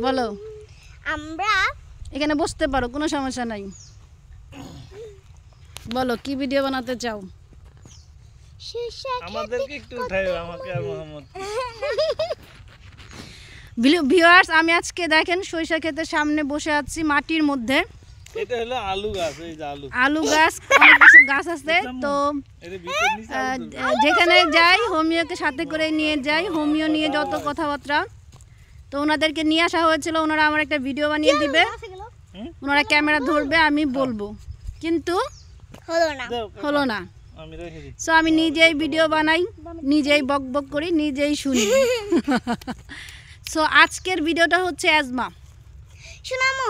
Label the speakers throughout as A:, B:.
A: বলো।
B: আমরা
A: এখানে বসতে পারো, কোনো সমস্যা নাই। বলো কি ভিডিও বানাতে চাও?
C: আমাদেরকে একটু উঠাইও, আমাকে আর মোহাম্মদ।
A: ভিউয়ার্স, আমি আজকে দেখেন সরিষা ক্ষেতের সামনে বসে আছি মাটির মধ্যে।
C: এটা হলো আলু গাছ, এই যে আলু
A: আলু গাছ, অনেক কিছু গাছ আছে। তো
C: এর ভিতর নিচে আলু ধরবে।
A: যেখানে যাই হোমিওকে সাথে করে নিয়ে যাই, হোমিও নিয়ে যত কথাবার্তা। তো ওনাদেরকে নিয়ে আসা হয়েছিল, ওনারা আমার একটা ভিডিও বানিয়ে দিবে, ওনারা ক্যামেরা ধরবে, আমি বলবো, কিন্তু হলো না।
C: আমি রেখে দিচ্ছি।
A: সো আমি নিজেই ভিডিও বানাই, নিজেই বক বক করি, নিজেই শুনি। সো আজকের ভিডিওটা হচ্ছে অ্যাজমা।
B: শোনামু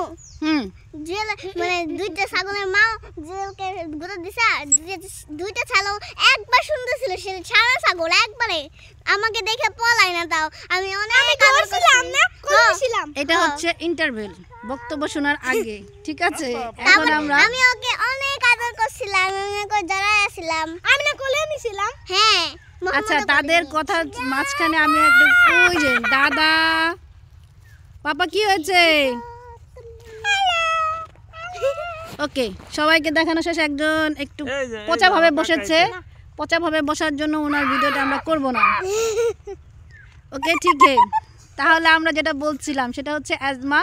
B: জেল মানে দুইটা ছাগলের মা জেলকে গুঁতো দিছে, দুইটা ছাগল একবার সুন্দর ছিল, সে ছাড়া ছাগল একবারে আমাকে দেখে পলাই না। তাও আমি অনেক আদর করছিলাম না, করছিলাম।
A: এটা হচ্ছে ইন্টারভেল, বক্তব্য শোনার আগে, ঠিক আছে? এখন আমরা
B: আমি ওকে অনেক আদর করছিলাম, আমি ওকে জড়াইছিলাম, আমি না কোলে নিছিলাম। হ্যাঁ,
A: আচ্ছা, তাদের কথা মাঝখানে আমি একটু, ওই যে দাদা পাপা কি হয়েছে? ওকে, সবাইকে দেখানো শেষ। একজন একটু পচা ভাবে বসেছে, পচা ভাবে বসার জন্য ওনার ভিডিওটা আমরা করব না। ওকে, ঠিক আছে। তাহলে আমরা যেটা বলছিলাম সেটা হচ্ছে অ্যাজমা,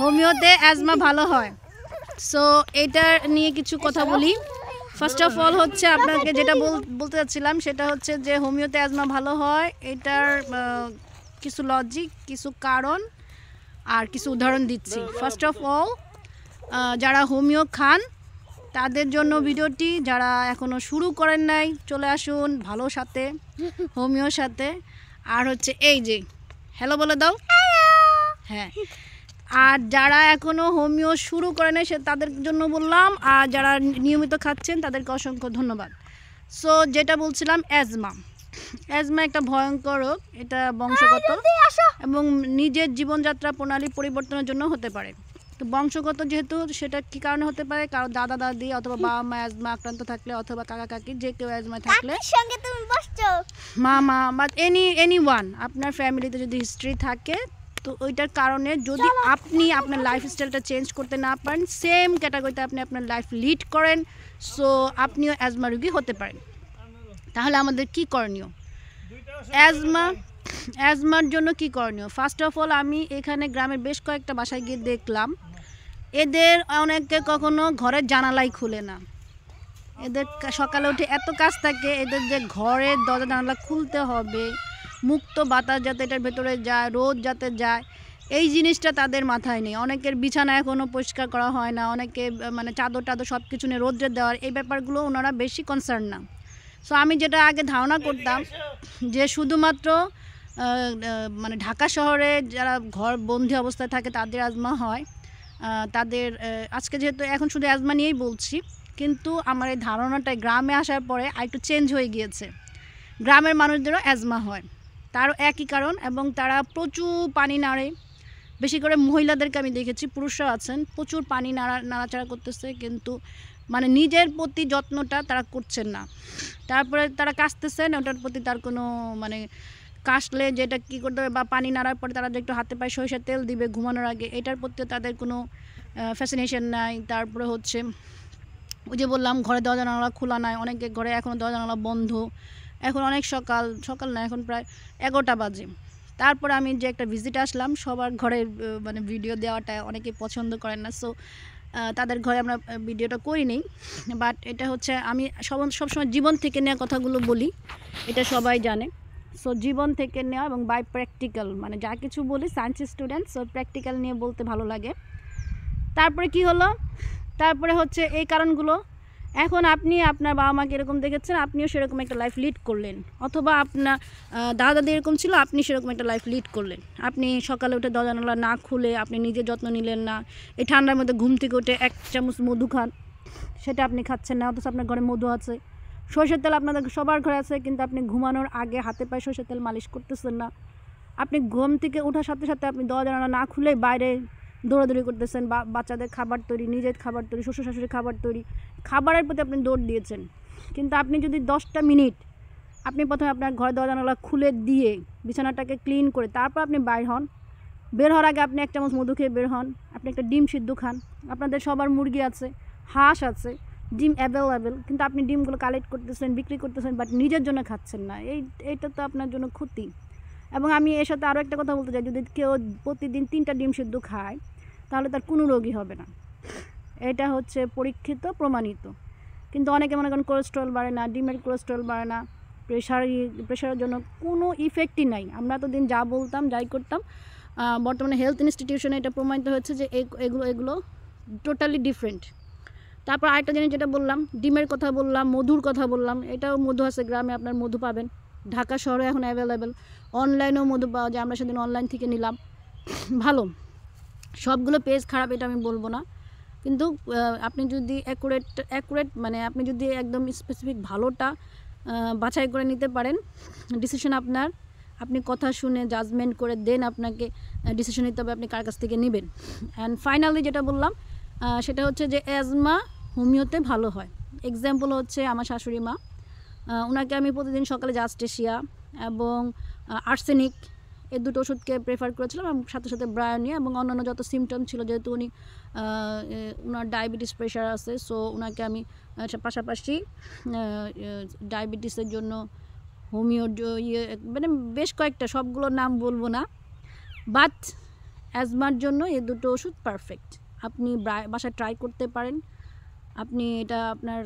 A: হোমিওতে অ্যাজমা ভালো হয়। সো এইটার নিয়ে কিছু কথা বলি। ফার্স্ট অফ অল হচ্ছে আপনাকে যেটা বলতে চাচ্ছিলাম সেটা হচ্ছে যে হোমিওতে অ্যাজমা ভালো হয়, এটার কিছু লজিক, কিছু কারণ আর কিছু উদাহরণ দিচ্ছি। ফার্স্ট অফ অল, যারা হোমিও খান তাদের জন্য ভিডিওটি, যারা এখনও শুরু করেন নাই চলে আসুন ভালো সাথে, হোমিওর সাথে। আর হচ্ছে এই যে হ্যালো বলে দাও, হ্যাঁ। আর যারা এখনও হোমিও শুরু করে নাই সে তাদের জন্য বললাম, আর যারা নিয়মিত খাচ্ছেন তাদেরকে অসংখ্য ধন্যবাদ। সো যেটা বলছিলাম, অ্যাজমা একটা ভয়ঙ্কর রোগ, এটা বংশগত এবং নিজের জীবনযাত্রা প্রণালী পরিবর্তনের জন্য হতে পারে। তো বংশগত যেহেতু, সেটা কী কারণে হতে পারে, কারো দাদা দাদি অথবা বাবা মা অ্যাজমা আক্রান্ত থাকলে, অথবা কাকা কাকি যে কেউ অ্যাজমা থাকলে,
B: সঙ্গে তুমি বসছো
A: মামা বা এনি ওয়ান, আপনার ফ্যামিলিতে যদি হিস্ট্রি থাকে, তো ওইটার কারণে যদি আপনি আপনার লাইফস্টাইলটা চেঞ্জ করতে না পারেন, সেম ক্যাটাগরিতে আপনি আপনার লাইফ লিড করেন, সো আপনিও অ্যাজমা রোগী হতে পারেন। তাহলে আমাদের কি করণীয়? অ্যাজমার জন্য কি করণীয়? ফার্স্ট অফ অল, আমি এখানে গ্রামের বেশ কয়েকটা বাসায় গিয়ে দেখলাম, এদের অনেকে কখনো ঘরের জানালাই খুলে না। এদের সকালে উঠে এত কাজ থাকে, এদের যে ঘরের দরজা জানালা খুলতে হবে, মুক্ত বাতাস যাতে এটার ভেতরে যায়, রোদ যাতে যায়, এই জিনিসটা তাদের মাথায় নেই। অনেকের বিছানা এখনও পরিষ্কার করা হয় না, অনেকে মানে চাদর টাদর সব কিছু নিয়ে রোদ্রে দেওয়ার, এই ব্যাপারগুলো ওনারা বেশি কনসার্ন না। সো আমি যেটা আগে ধারণা করতাম যে শুধুমাত্র মানে ঢাকা শহরে যারা ঘর বন্দি অবস্থায় থাকে তাদের অ্যাজমা হয়, তাদের আজকে যেহেতু এখন শুধু অ্যাজমা নিয়েই বলছি, কিন্তু আমার এই ধারণাটাই গ্রামে আসার পরে আরেকটু চেঞ্জ হয়ে গিয়েছে। গ্রামের মানুষদেরও অ্যাজমা হয়, তারও একই কারণ, এবং তারা প্রচুর পানি নাড়ে। বেশি করে মহিলাদেরকে আমি দেখেছি, পুরুষরাও আছেন, প্রচুর পানি নাড়াচাড়া করতেছে, কিন্তু মানে নিজের প্রতি যত্নটা তারা করছেন না। তারপরে তারা কাশতেছেন, ওটার প্রতি তার কোনো মানে, কাশলে যেটা কী করতে হবে, বা পানি নাড়ার পরে তারা যে একটু হাতে পায়ে সরিষার তেল দিবে ঘুমানোর আগে, এটার প্রতি তাদের কোনো ফ্যাসিনেশন নাই। তারপরে হচ্ছে ওই যে বললাম, ঘরে দরজা জানালা খোলা নাই, অনেকের ঘরে এখনও দরজা জানালা বন্ধ। এখন অনেক সকাল না, এখন প্রায় 11টা বাজে। তারপরে আমি যে একটা ভিজিট আসলাম, সবার ঘরের মানে ভিডিও দেওয়াটা অনেকে পছন্দ করেন না, সো তাদের ঘরে আমরা ভিডিওটা করি নেই। বাট এটা হচ্ছে, আমি সবসময় জীবন থেকে নেওয়া কথাগুলো বলি, এটা সবাই জানে। সো জীবন থেকে নেওয়া এবং বাই প্র্যাকটিক্যাল, মানে যা কিছু বলি সায়েন্স স্টুডেন্ট, সো প্র্যাকটিক্যাল নিয়ে বলতে ভালো লাগে। তারপরে কি হলো, তারপরে হচ্ছে এই কারণগুলো, এখন আপনি আপনার বাবা মাকে এরকম দেখেছেন, আপনিও সেরকম একটা লাইফ লিড করলেন, অথবা আপনার দাদা দাদি এরকম ছিল, আপনি সেরকম একটা লাইফ লিড করলেন। আপনি সকালে উঠে দরজা জানালা না খুলে আপনি নিজের যত্ন নিলেন না, এই ঠান্ডার মধ্যে ঘুম থেকে উঠে 1 চামচ মধু খান, সেটা আপনি খাচ্ছেন না, অথচ আপনার ঘরে মধু আছে। সরষের তেল আপনাদের সবার ঘরে আছে, কিন্তু আপনি ঘুমানোর আগে হাতে পায়ে সরষের তেল মালিশ করতেছেন না। আপনি ঘুম থেকে ওঠার সাথে সাথে আপনি দরজা জানালা না খুলে বাইরে দৌড়াদৌড়ি করতেছেন, বাচ্চাদের খাবার তৈরি, নিজের খাবার তৈরি, শ্বশুর শাশুড়ির খাবার তৈরি, খাবারের প্রতি আপনি দৌড় দিয়েছেন। কিন্তু আপনি যদি 10টা মিনিট আপনি প্রথমে আপনার ঘর দরজা জানালা খুলে দিয়ে বিছানাটাকে ক্লিন করে তারপর আপনি বাইর হন। বের হওয়ার আগে আপনি 1 চামচ মধু খেয়ে বের হন। আপনি একটা ডিম সিদ্ধ খান। আপনাদের সবার মুরগি আছে, হাঁস আছে, ডিম অ্যাভেলেবেল, কিন্তু আপনি ডিমগুলো কালেক্ট করতেছেন, বিক্রি করতেছেন, বাট নিজের জন্য খাচ্ছেন না। এইটা তো আপনার জন্য ক্ষতি। এবং আমি এর সাথে আরও একটা কথা বলতে চাই, যদি কেউ প্রতিদিন 3টা ডিম সিদ্ধ খায় তাহলে তার কোনো রোগই হবে না। এটা হচ্ছে পরীক্ষিত, প্রমাণিত। কিন্তু অনেকে মনে করেন কোলেস্ট্রল বাড়ে না, ডিমের কোলেস্ট্রল বাড়ে না, প্রেশারের জন্য কোনো ইফেক্টই নাই। আমরা এতদিন যা বলতাম, যাই করতাম, বর্তমানে হেলথ ইনস্টিটিউশনে এটা প্রমাণিত হচ্ছে যে এগুলো টোটালি ডিফারেন্ট। তারপর আরেকটা জিনিস যেটা বললাম, ডিমের কথা বললাম, মধুর কথা বললাম, এটাও মধু আছে, গ্রামে আপনার মধু পাবেন। ঢাকা শহরে এখন অ্যাভেলেবেল, অনলাইনেও মধু পাওয়া যায়। আমরা সেদিন অনলাইন থেকে নিলাম, ভালো। সবগুলো পেজ খারাপ এটা আমি বলবো না, কিন্তু আপনি যদি অ্যাকুরেট মানে আপনি যদি একদম স্পেসিফিক ভালোটা বাছাই করে নিতে পারেন, ডিসিশন আপনার। আপনি কথা শুনে জাজমেন্ট করে দেন আপনাকে ডিসিশন নিতে হবে আপনি কার কাছ থেকে নেবেন। অ্যান্ড ফাইনালি যেটা বললাম সেটা হচ্ছে যে অ্যাজমা হোমিওতে ভালো হয়। এক্সাম্পল হচ্ছে আমার শাশুড়ি মা, ওনাকে আমি প্রতিদিন সকালে জাস্টেশিয়া এবং আর্সেনিক এই দুটো ওষুধকে প্রেফার করেছিলাম, এবং সাথে সাথে ব্রায়োনিয়া এবং অন্যান্য যত সিমটম ছিল, যেহেতু উনি ওনার ডায়াবেটিস প্রেশার আছে, সো ওনাকে আমি পাশাপাশি ডায়াবেটিসের জন্য হোমিও মানে বেশ কয়েকটা, সবগুলোর নাম বলবো না, বাট অ্যাজমার জন্য এই দুটো ওষুধ পারফেক্ট। আপনি বাসায় ট্রাই করতে পারেন। আপনি এটা আপনার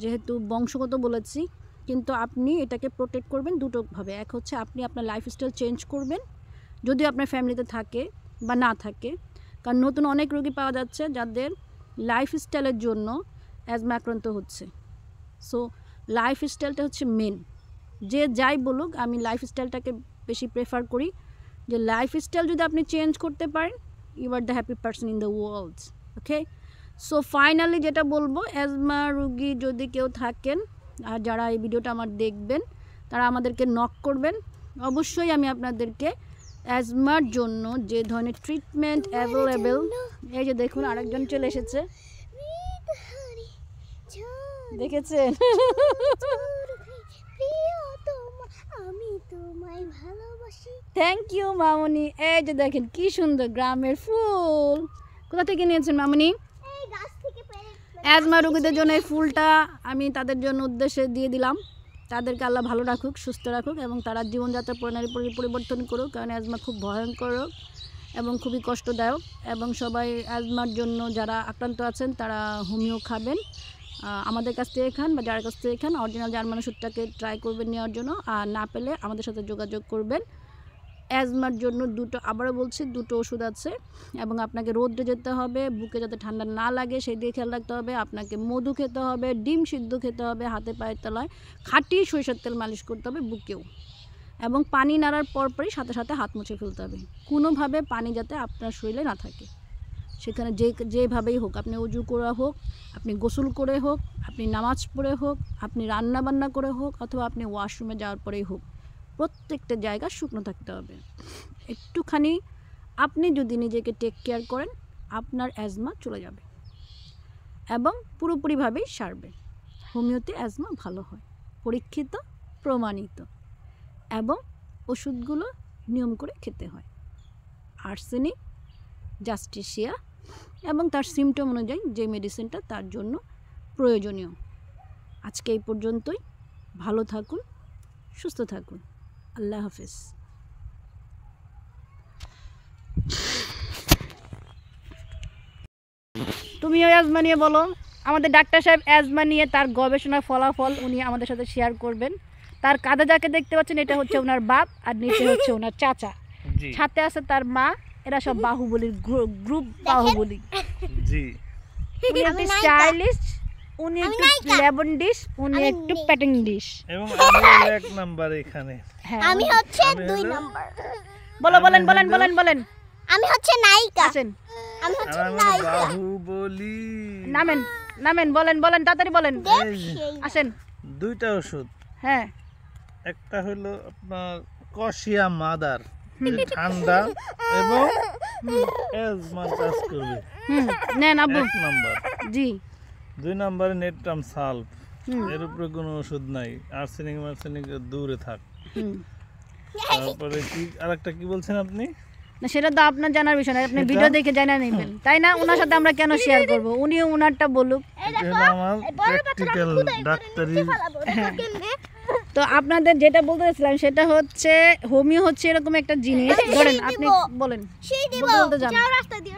A: যেহেতু বংশগত বলেছি, কিন্তু আপনি এটাকে প্রোটেক্ট করবেন দুটোভাবে। এক হচ্ছে আপনি আপনার লাইফস্টাইল চেঞ্জ করবেন, যদি আপনার ফ্যামিলিতে থাকে বা না থাকে, কারণ নতুন অনেক রোগী পাওয়া যাচ্ছে যাদের লাইফস্টাইলের জন্য অ্যাজমা আক্রান্ত হচ্ছে। সো লাইফস্টাইলটা হচ্ছে মেন। যে যাই বলুক, আমি লাইফস্টাইলটাকে বেশি প্রেফার করি, যে লাইফস্টাইল যদি আপনি চেঞ্জ করতে পারেন, you are the happy person in the world. Okay, so finally যেটা বলবো, অ্যাজমা রোগী যদি কেউ থাকেন আর যারা এই ভিডিওটা আমার দেখবেন, তারা আমাদেরকে নক করবেন। অবশ্যই আমি আপনাদেরকে অ্যাজমার জন্য যে ধরনের ট্রিটমেন্ট অ্যাভেলেবেল, এই যে দেখুন আরেকজন চলে এসেছে, দেখেছেন? থ্যাংক ইউ মামনি। এই যে দেখেন কি সুন্দর গ্রামের ফুল। কোথা থেকে নিয়েছেন মামনি? অ্যাজমা রোগীদের জন্য এই ফুলটা আমি তাদের জন্য উদ্দেশ্যে দিয়ে দিলাম। তাদেরকে আল্লাহ ভালো রাখুক, সুস্থ রাখুক, এবং তারা জীবনযাত্রা প্রণালী পরিবর্তন করুক, কারণ অ্যাজমা খুব ভয়ঙ্কর রোগ এবং খুবই কষ্টদায়ক। এবং সবাই অ্যাজমার জন্য যারা আক্রান্ত আছেন তারা হোমিও খাবেন, আমাদের কাছ থেকে খান বা যার কাছ থেকে খান, অরিজিনাল জার্মান ওষুধটাকে ট্রাই করবেন নেওয়ার জন্য। আর না পেলে আমাদের সাথে যোগাযোগ করবেন। অ্যাজমার জন্য আবারও বলছি, দুটো ওষুধ আছে, এবং আপনাকে রোদে যেতে হবে, বুকে যাতে ঠান্ডা না লাগে সেই দিকে খেয়াল রাখতে হবে। আপনাকে মধু খেতে হবে, ডিম সিদ্ধ খেতে হবে, হাতে পায়ের তলায় খাঁটি সরিষার তেল মালিশ করতে হবে বুকেও, এবং পানি নাড়ার পরপরই সাথে সাথে হাত মুছে ফেলতে হবে। কোনোভাবে পানি যাতে আপনার শরীরে না থাকে, সেখানে যেভাবেই হোক, আপনি উজু করে হোক, আপনি গোসল করে হোক, আপনি নামাজ পড়ে হোক, আপনি রান্না বান্না করে হোক, অথবা আপনি ওয়াশরুমে যাওয়ার পরেই হোক, প্রত্যেকটা জায়গা শুকনো থাকতে হবে। একটুখানি আপনি যদি নিজেকে টেক কেয়ার করেন, আপনার অ্যাজমা চলে যাবে এবং পুরোপুরিভাবেই সারবে। হোমিওতে অ্যাজমা ভালো হয়, পরীক্ষিত, প্রমাণিত, এবং ওষুধগুলো নিয়ম করে খেতে হয়। আর্সেনিক, জাস্টিসিয়া এবং তার সিমটম অনুযায়ী যে মেডিসিনটা তার জন্য প্রয়োজনীয়। আজকে এই পর্যন্তই। ভালো থাকুন, সুস্থ থাকুন। আল্লাহ হাফেজ। তুমিও অ্যাজমা নিয়ে বলো। আমাদের ডাক্তার সাহেব অ্যাজমা নিয়ে তার গবেষণার ফলাফল উনি আমাদের সাথে শেয়ার করবেন। তার কাঁধে যাকে দেখতে পাচ্ছেন এটা হচ্ছে ওনার বাপ, আর নিচে হচ্ছে ওনার চাচা, সাথে আছে তার মা। এরা সব বাহুবলীর গ্রুপ, বাহুবলী। জি, উনি একটু স্টাইলিশ, উনি একটু লেবন্ডিশ, উনি একটু প্যাটিং ডিশ,
C: এবং আমি এক নাম্বার এখানে।
B: আমি হচ্ছে 2 নাম্বার।
A: বলো, বলেন বলেন বলেন বলেন।
B: আমি হচ্ছে নায়িকা।
A: আছেন,
B: আমি হচ্ছে
C: আমি
B: নায়িকা।
C: বাহুবলী।
A: নামেন নামেন, বলেন বলেন, তাড়াতাড়ি বলেন। আসেন।
C: 2টা ওষুধ,
A: হ্যাঁ,
C: একটা হলো আপনার কশিয়া মাদার, ঠান্ডা এবং অ্যাজমা কাজ করবে।
A: নেন আব্বু।
C: 1 নাম্বার।
A: জি।
C: 2 নাম্বারে নেট্রাম সালফ,
A: হুম।
C: এর উপরে কোনো ওষুধ নাই, আর্সেনিক মার্সেনিক দূরে থাক।
A: হুম।
C: তারপরে কি আরেকটা কি বলছেন আপনি?
A: না সেটা তো আপনার জানার বিষয় না, আপনি
C: সেটা-
A: ভিডিও দেখে জানা নেবেন তাই না? ওনার সাথে আমরা কেন শেয়ার করব, উনিও ওনারটা বলুক।
C: এটা হলো আমার প্র্যাকটিক্যাল ডাক্তারি।
A: তো আপনাদের যেটা বলতেছিলাম সেটা হচ্ছে হোমিও হচ্ছে এরকম একটা জিনিস, ধরেন আপনি বলেন
B: সেই দিব
A: বলতে বলতে যান।
B: রাস্তা দিয়ে